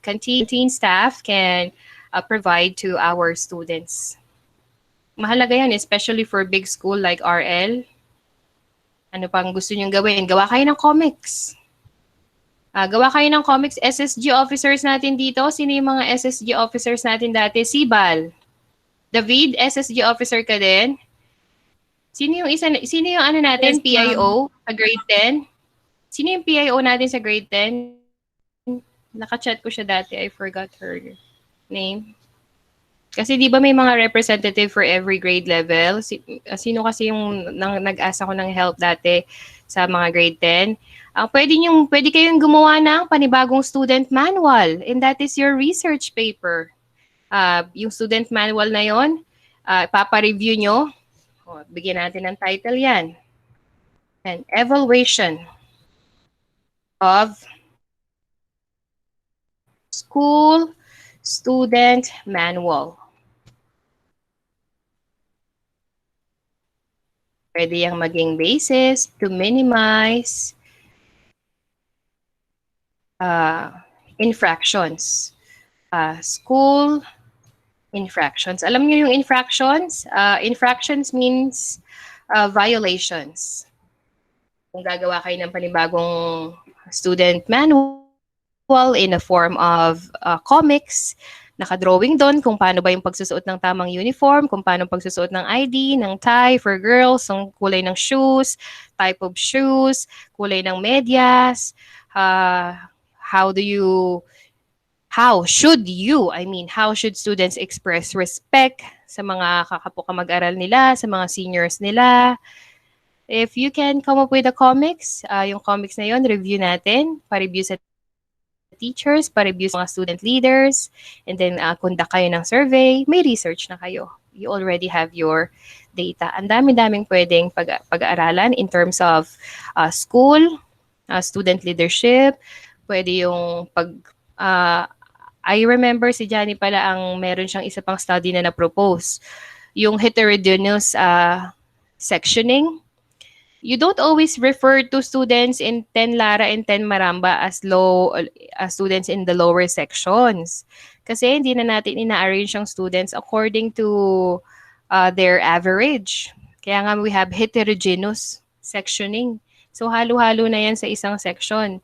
canteen staff can provide to our students. Mahalaga yan, especially for big school like RL. Ano pang gusto nyong gawin? Gawa kayo ng comics. Gawa kayo ng comics. SSG officers natin dito. Sino yung mga SSG officers natin dati? Sibal. David, SSG officer ka din? Sino yung ano natin? Yes, PIO sa grade 10? Sino yung PIO natin sa grade 10? Naka-chat ko siya dati. I forgot her name. Kasi di ba may mga representative for every grade level? Sino kasi yung nag-asa ko ng help dati sa mga grade 10? Pwede kayong gumawa ng panibagong student manual, and that is your research paper. Yung student manual na yon, papa-review nyo. Bigyan natin ng title yan. And evaluation of school student manual. Pwede yung maging basis to minimize infractions. School infractions. Alam niyo yung infractions? Infractions means violations. Kung gagawa kayo ng panibagong student manual in a form of comics, nakadrawing doon kung paano ba yung pagsusuot ng tamang uniform, kung paano pagsusuot ng ID, ng tie for girls, ang kulay ng shoes, type of shoes, kulay ng medyas, how should students express respect sa mga kapwa mag-aral nila, sa mga seniors nila, If you can come up with a comics, yung comics na yon review natin, pa-review sa teachers, pa-review sa mga student leaders, and then conduct kayo ng survey, may research na kayo. You already have your data. Ang dami-daming pwedeng pag-aaralan in terms of school, student leadership, pwede yung uh, I remember si Johnny pala ang meron siyang isa pang study na na-propose. Yung heterogeneous sectioning. You don't always refer to students in 10 Lara and 10 Maramba as students in the lower sections. Kasi hindi na natin ina-arrange ang students according to their average. Kaya nga we have heterogeneous sectioning. So halo-halo na yan sa isang section.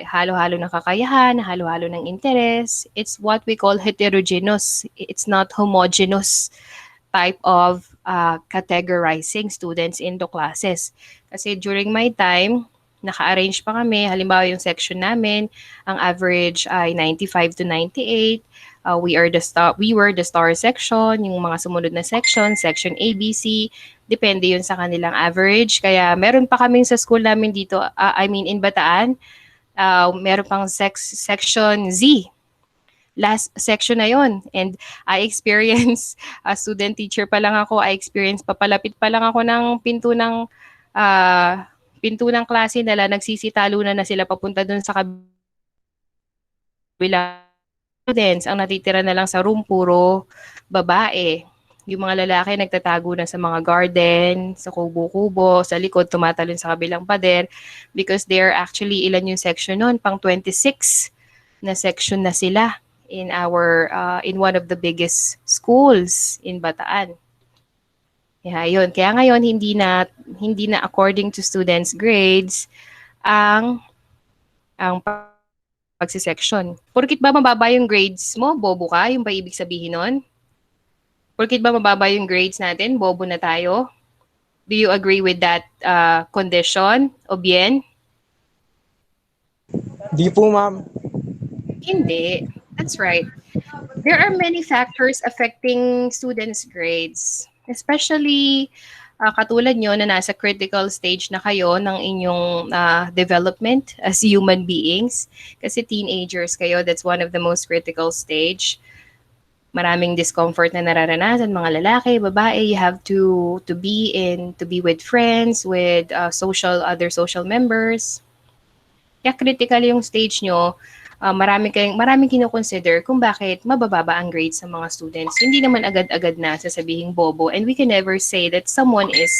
Halo-halo ng kakayahan, halo-halo ng interes. It's what we call heterogeneous. It's not homogeneous type of categorizing students into classes. Kasi during my time, naka-arrange pa kami. Halimbawa yung section namin, ang average ay 95 to 98. We were the star section, yung mga sumunod na section A, B, C, depende yun sa kanilang average. Kaya meron pa kaming sa school namin dito, in Bataan, meron pang section Z. Last section na yon. And I experience, student teacher pa lang ako, papalapit pa lang ako ng pinto ng klase nila, nagsisitalunan na sila papunta dun sa kabilang students. Ang natitira na lang sa room, puro babae. Yung mga lalaki nagtatago na sa mga garden, sa kubo-kubo, sa likod, tumatalon sa kabilang pader because they're actually, ilan yung section nun? Pang 26 na section na sila in one of the biggest schools in Bataan. Yun. Kaya ngayon hindi na according to students' grades ang pagsi-section. Porkit ba mababa yung grades mo, bobo ka? Yung ba ibig sabihin nun? Porkit ba mababa yung grades natin, bobo na tayo? Do you agree with that condition, Obien? Di po, ma'am. Hindi. That's right. There are many factors affecting students' grades, especially katulad nyo na nasa critical stage na kayo ng inyong development as human beings. Kasi teenagers kayo, that's one of the most critical stage. Maraming discomfort na nararanasan, mga lalaki, babae. You have to be with friends, with other social members. Kaya critical yung stage nyo. Maraming kino-consider kung bakit mabababa ang grades sa mga students. Hindi naman agad-agad na sasabihing bobo, and we can never say that someone is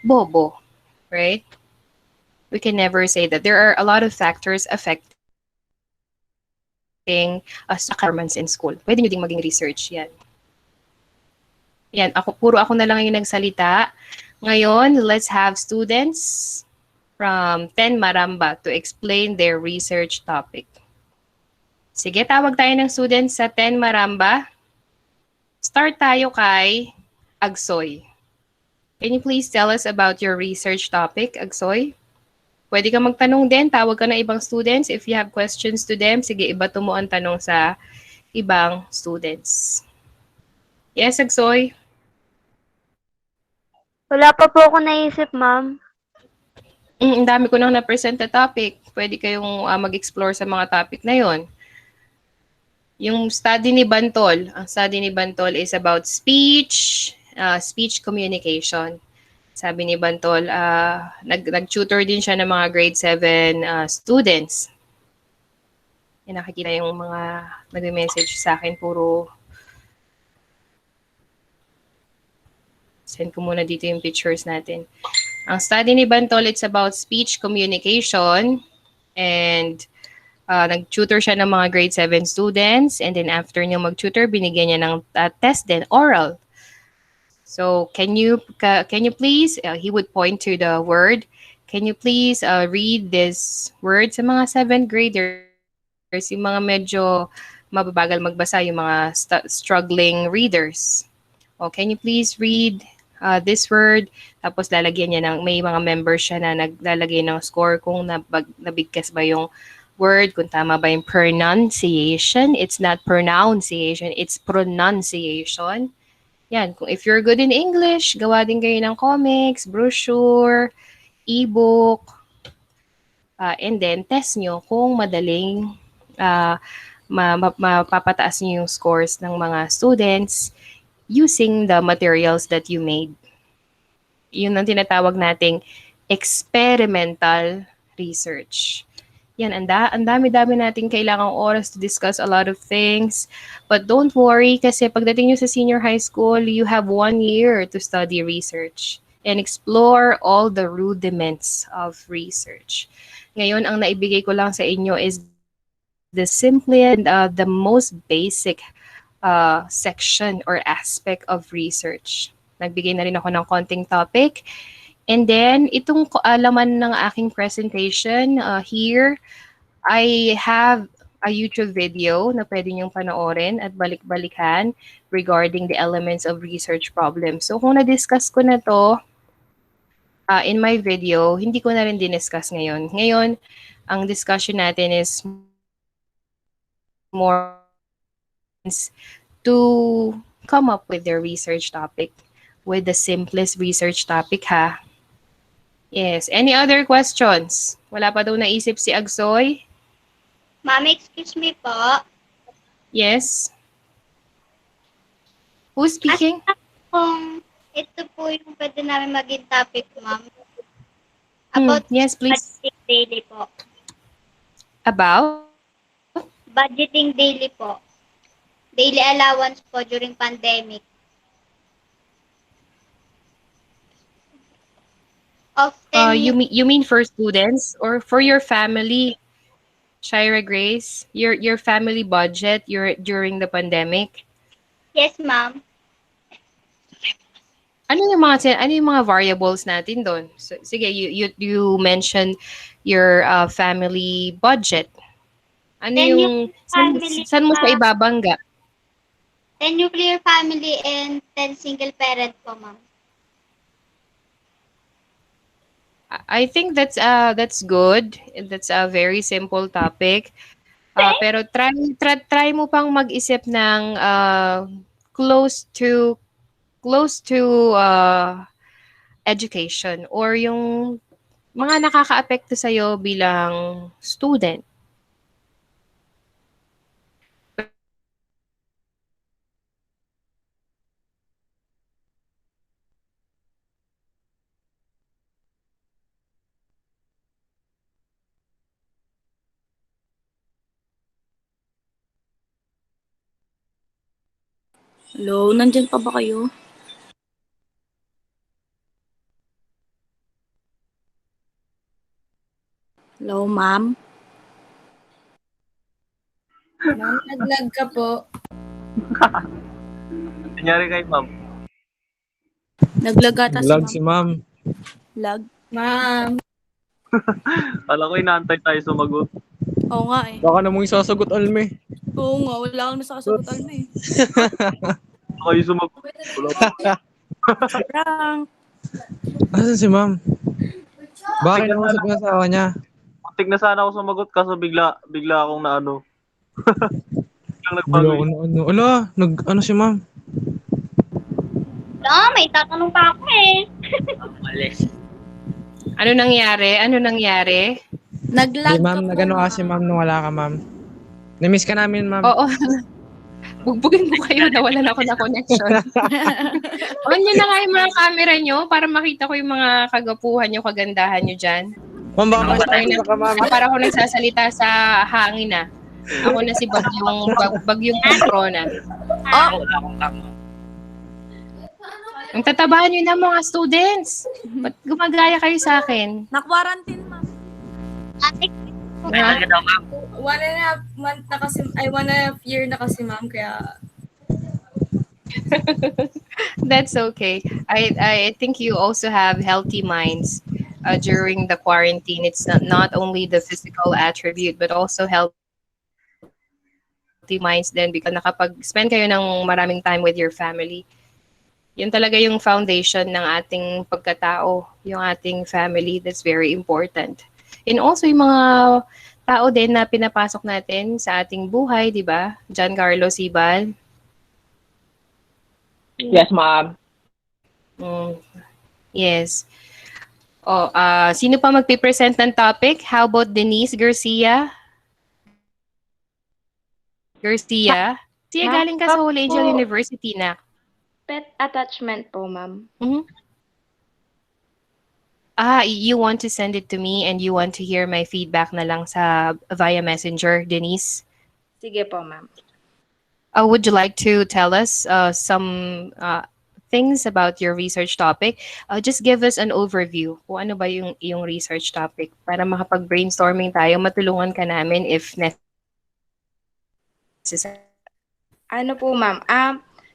bobo, right? We can never say that. There are a lot of factors affecting performance in school. Pwede nyo ding maging research yan. Yan, puro ako na lang yung nagsalita. Ngayon, let's have students from 10 Maramba to explain their research topic. Sige, tawag tayo ng students sa 10 Maramba. Start tayo kay Agsoy. Can you please tell us about your research topic, Agsoy? Pwede ka magtanong din, tawag ka ng ibang students. If you have questions to them, sige, ibato mo ang tanong sa ibang students. Yes, Agsoy? Wala pa po ako naisip, ma'am. Ang dami ko nang na-present na topic. Pwede kayong mag-explore sa mga topic na yon. Yung study ni Bantol, ang study ni Bantol is about speech communication. Sabi ni Bantol, nag-tutor din siya ng mga grade 7 students. Yan, nakikita yung mga nag-message sa akin, puro send ko muna dito yung pictures natin. Ang study ni Bantol, it's about speech communication, and nag-tutor siya ng mga grade 7 students, and then after niya mag-tutor, binigyan niya ng test din, oral. So, can you please, he would point to the word, can you please read this word sa mga 7th graders, yung mga medyo mababagal magbasa, yung mga struggling readers. Oh, can you please read this word? Tapos lalagyan niya ng, may mga members siya na naglalagay ng score kung nabigkas ba yung word, kung tama ba yung pronunciation. It's not pronunciation, it's pronunciation. Yan, kung if you're good in English, gawa din kayo ng comics, brochure, ebook, and then test nyo kung madaling mapapataas nyo yung scores ng mga students using the materials that you made. Yun ang tinatawag nating experimental research. Yan, ang dami-dami nating kailangang oras to discuss a lot of things. But don't worry kasi pagdating nyo sa senior high school, you have 1 year to study research and explore all the rudiments of research. Ngayon, ang naibigay ko lang sa inyo is the simplest and the most basic section or aspect of research. Nagbigay na rin ako ng konting topic. And then, itong laman ng aking presentation here, I have a YouTube video na pwede niyong panoorin at balik-balikan regarding the elements of research problems. So, kung na-discuss ko na to in my video, hindi ko na rin diniscuss ngayon. Ngayon, ang discussion natin is more to come up with their research topic with the simplest research topic ha. Yes. Any other questions? Wala pa daw naisip si Agsoy? Ma'am, excuse me po. Yes. Who's speaking? Kung ito po yung pwede namin maging topic, ma'am. About Yes, please. budgeting daily po. About? Budgeting daily po. Daily allowance po during pandemic. Often, You mean for students or for your family? Shira Grace, your family budget during the pandemic? yes, ma'am. Ano yung mga variables natin doon? So, sige, you mentioned your family budget. Ano Then yung family, saan mo siya ibabangga? 10 nuclear family and 10 single parent po, ma'am. I think that's good. That's a very simple topic. Pero try mo pang mag-isip ng close to education or yung mga nakakaapekto sa iyo bilang student. Hello, nandyan pa ba kayo? Hello, ma'am? Ma'am, naglag ka po. Nangyari kay ma'am. Naglagata Lag si si ma'am. Lag? Ma'am. Alam ko inaantay tayo sumagot. Oo nga eh. Baka namang isasagot, Alme. Oo nga, wala akong nasasagot Alme. Kayo sumagot. Wala pa. Prank! Asan si ma'am? Bakit naman sa asawa niya? Muntik na sana ako sumagot kaso bigla akong naano. Biglang nagbago. Ano si ma'am? May tatanong pa ako eh. Malis. Ano nangyari? Naglag Di ma'am, nagano kasi ma'am nung wala ka ma'am. Na-miss ka namin ma'am. Oo. Bugbugin ko kayo, nawalan ako na connection. On nyo na nga yung mga camera nyo para makita ko yung mga kagapuhan nyo, kagandahan nyo dyan. Ma'am, baka Para, ka ma'am. para ako nagsasalita sa hangin ah. Ako na si Bagyong Patrona. Wala akong kama. Ang tatabahan nyo na mga students. Ba't gumagaya kayo sa akin? Na-quarantine, ma'am. Ate, Kailan ka daw, ma'am? 1.5 month na kasi, 1.5 year na kasi ma'am, kaya That's okay. I think you also have healthy minds during the quarantine. It's not only the physical attribute, but also healthy minds din because nakapag-spend kayo ng maraming time with your family. Yun talaga yung foundation ng ating pagkatao, yung ating family. That's very important. And also yung mga tao din na pinapasok natin sa ating buhay, di ba? Giancarlo Sibal. Yes, ma'am. Mm, yes. Oh, sino pa magpipresent ng topic? How about Denise Garcia? Garcia? Garcia, Ma'am, galing ka pa sa Holy po, Angel University na. pet attachment po, ma'am. Mhm. You want to send it to me and you want to hear my feedback na lang sa via Messenger, Denise? Sige po, ma'am. Would you like to tell us some things about your research topic? Just give us an overview kung ano ba yung research topic para makapag-brainstorming tayo, matulungan ka namin if necessary. Ano po, ma'am?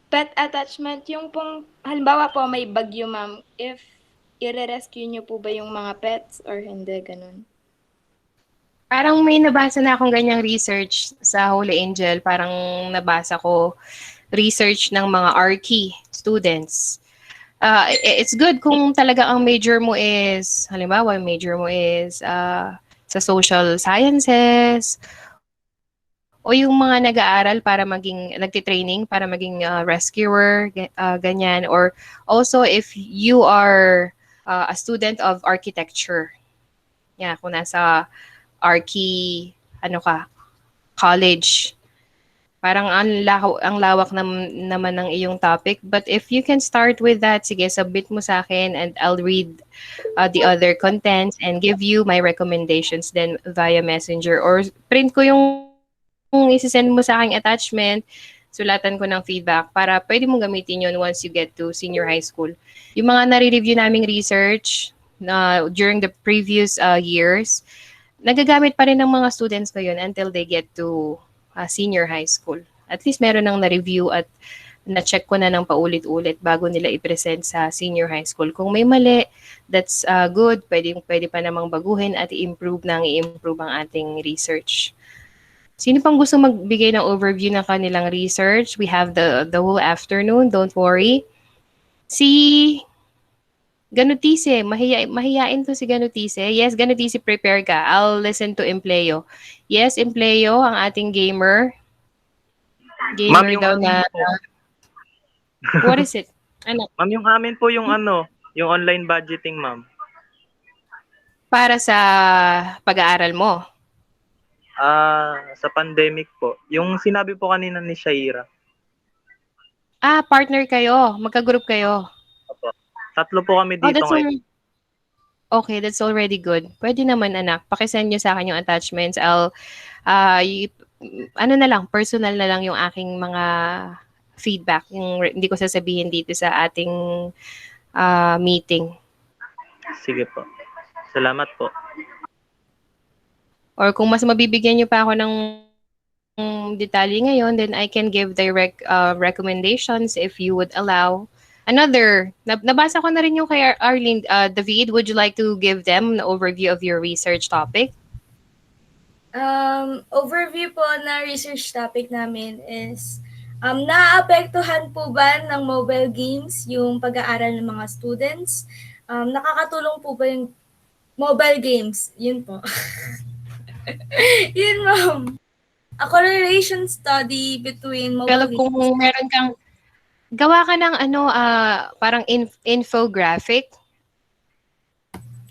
Pet attachment, yung pong, halimbawa po may bagyo, ma'am, if i-rescue niyo po ba yung mga pets or hindi, ganun? Parang may nabasa na akong ganyang research sa Holy Angel. Parang nabasa ko research ng mga RK students. It's good kung talaga ang major mo is, halimbawa, yung major mo is sa social sciences o yung mga nag-aaral para maging, nagtitraining para maging rescuer, ganyan. Or also if you are a student of architecture. Yeah, kung nasa Archi, ano ka, college. Parang ang lawak naman ng iyong topic. But if you can start with that, sige, submit mo sa akin and I'll read the other contents and give you my recommendations then via messenger. Or print ko yung isi-send mo sa aking attachment, sulatan ko ng feedback para pwede mong gamitin yun once you get to senior high school. Yung mga nare-review naming research during the previous years, nagagamit pa rin ng mga students ko yun until they get to senior high school. At least meron nang na-review at na-check ko na ng paulit-ulit bago nila i-present sa senior high school. Kung may mali, that's good. Pwede pa namang baguhin at i-improve ang ating research. Sino pang gusto magbigay ng overview ng kanilang research? We have the whole afternoon. Don't worry. Si Ganutise, mahiyain to si Ganutise. Yes, Ganutise, prepare ka. I'll listen to Empleo. Yes, Empleo, ang ating gamer. Ma'am, Gamer yung daw amin na, po. what is it? Ano? Ma'am, yung amin po yung yung online budgeting, ma'am. Para sa pag-aaral mo. Sa pandemic po. Yung sinabi po kanina ni Shaira. Partner kayo. Magka-group kayo. Opo. Tatlo po kami Oh, dito ngayon. okay, that's already good. Pwede naman, anak. Pakisend nyo sa akin yung attachments. Ano na lang, personal na lang yung aking mga feedback. Hindi ko sasabihin dito sa ating meeting. Sige po. Salamat po. Or kung mas mabibigyan nyo pa ako ng detalye ngayon, then I can give direct recommendations if you would allow. Nabasa ko na rin yung kay Arlene. David, would you like to give them an overview of your research topic? Overview po na research topic namin is, naaapektuhan po ba ng mobile games yung pag-aaral ng mga students? Nakakatulong po ba yung mobile games? Yun po. Yun, ma'am. A correlation study between mobile Well, kung games. meron kang, gawa ka ng parang infographic.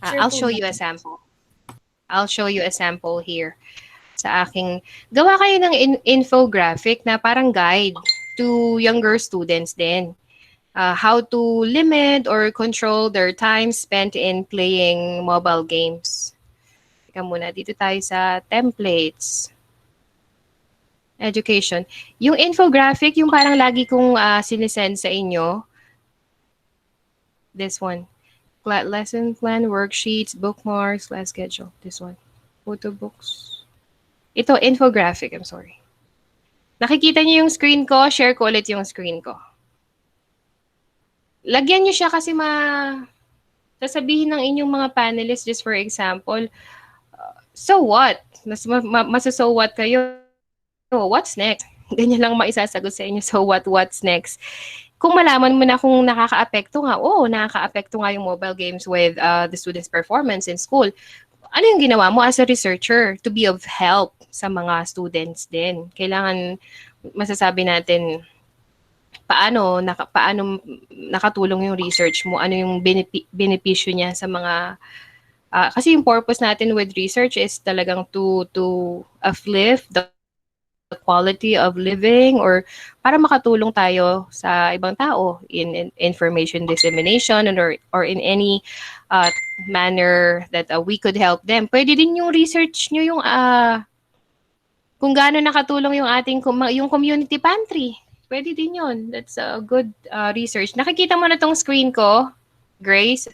Sure I'll po, show you a ma'am. sample. I'll show you a sample here sa aking, gawa kayo ng infographic na parang guide to younger students din. How to limit or control their time spent in playing mobile games. Teka muna, dito tayo sa templates. Education. Yung infographic, yung parang lagi kong sinisend sa inyo. This one. Lesson plan, worksheets, bookmarks, class schedule. This one. Photo books. Ito, infographic. I'm sorry. Nakikita niyo yung screen ko? Share ko ulit yung screen ko. Lagyan niyo siya kasi sasabihin ng inyong mga panelists, just for example, so what? So what kayo? What's next? Ganyan lang maisasagot sa inyo. So what's next? Kung malaman mo na kung nakaka-apekto nga, nakaka-apekto nga yung mobile games with the students' performance in school. Ano yung ginawa mo as a researcher to be of help sa mga students din? Kailangan masasabi natin paano nakatulong yung research mo, ano yung benepisyo niya sa mga kasi yung purpose natin with research is talagang to uplift the quality of living or para makatulong tayo sa ibang tao in information dissemination or in any uh, manner that we could help them. Pwede din yung research nyo yung kung gaano nakatulong yung ating yung community pantry. Pwede din yun. That's a good research. Nakikita mo na tong screen ko, Grace?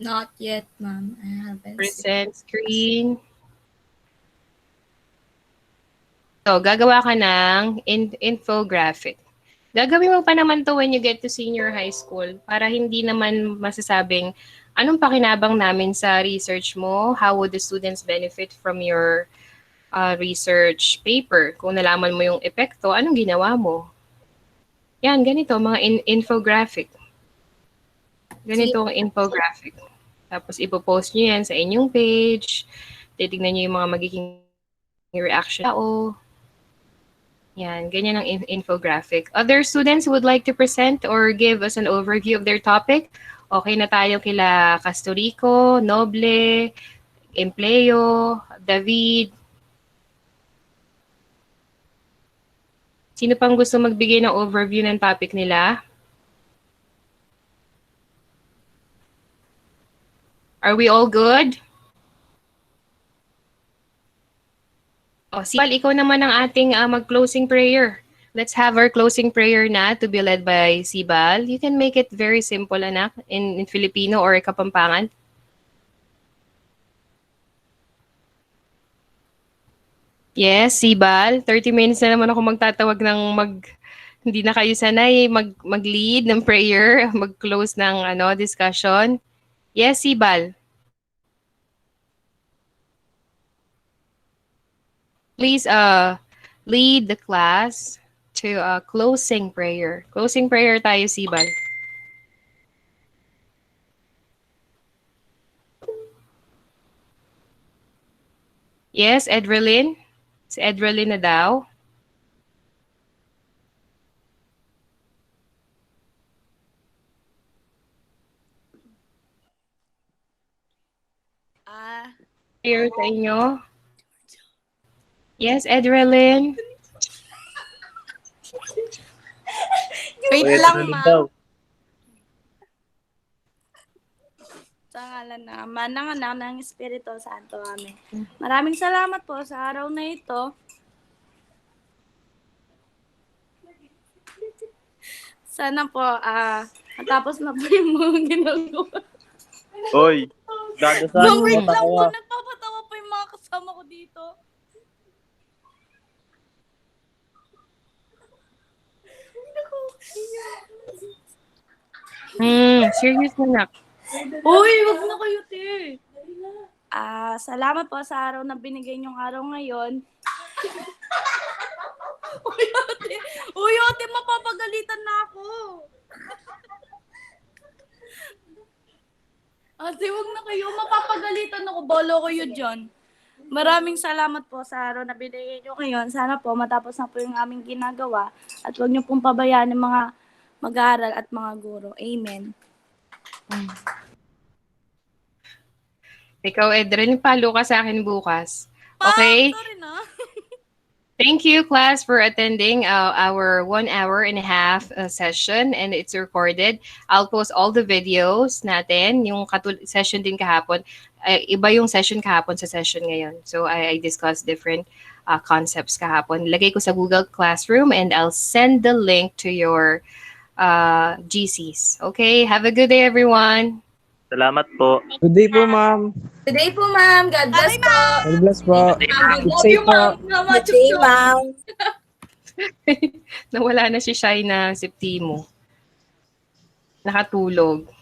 Not yet, ma'am. I haven't. Present screen. So, gagawa ka ng infographic. Gagawin mo pa naman to when you get to senior high school para hindi naman masasabing anong pakinabang namin sa research mo, how would the students benefit from your research paper. Kung nalaman mo yung epekto, anong ginawa mo? Yan, ganito, mga infographic. Ganito ang infographic. Tapos ipopost nyo yan sa inyong page. Titignan nyo yung mga magiging reaction tao. Yan, ganyan ang infographic. Other students would like to present or give us an overview of their topic? Okay na tayo kila Castorico, Noble, Empleo, David. Sino pang gusto magbigay ng overview ng topic nila? Are we all good? O, Sibal, ikaw naman ang ating mag-closing prayer. Let's have our closing prayer na to be led by Sibal. You can make it very simple, anak, in Filipino or Kapampangan. Yes, Sibal. 30 minutes na naman ako magtatawag ng hindi na kayo sanay mag-lead ng prayer, mag-close ng discussion. Yes, Sibal. Please lead the class to a closing prayer. Closing prayer tayo, Sibal. Yes, Edrelyn. Si Edrelyn na daw. Prayer sa inyo. Yes, Edrelyn. Wait Kuya lang, Trilog ma'am. daw. Sa ngalan na Ama, ng Anak, ng Espiritu Santo. Amen. Maraming salamat po sa araw na ito. Sana po, matapos na po yung mga ginagawa. Oy, dadasahin Ma'am, mo wait lang po. tayo. Nagpapatawa po yung mga kasama ko dito. Serious na. Uy, wag na kayo, te. Salamat po sa araw na binigay niyong araw ngayon. Uy, ate, mapapagalitan na ako. Ate, wag na kayo. Mapapagalitan ako. Bolo kayo dyan. Maraming salamat po sa araw na binigay niyo ngayon. Sana po matapos na po yung aming ginagawa at huwag niyo pong pabayaan ng mga mag-aaral at mga guro. Amen. Ikaw, Edrelyn, palo ka sa akin bukas. Okay? Sorry na. Thank you, class, for attending our 1.5 hour session, and it's recorded. I'll post all the videos natin, yung session din kahapon. Iba yung session kahapon sa session ngayon. So I discussed different concepts kahapon. Lagay ko sa Google Classroom, and I'll send the link to your GCs. Okay? Have a good day, everyone. Salamat po. Good day po, ma'am. Good day po, ma'am. God bless po. God bless po. Keep Love safe you, po. ma'am. Good day, ma'am. Nawala na si Shy na Septimo. Nakatulog.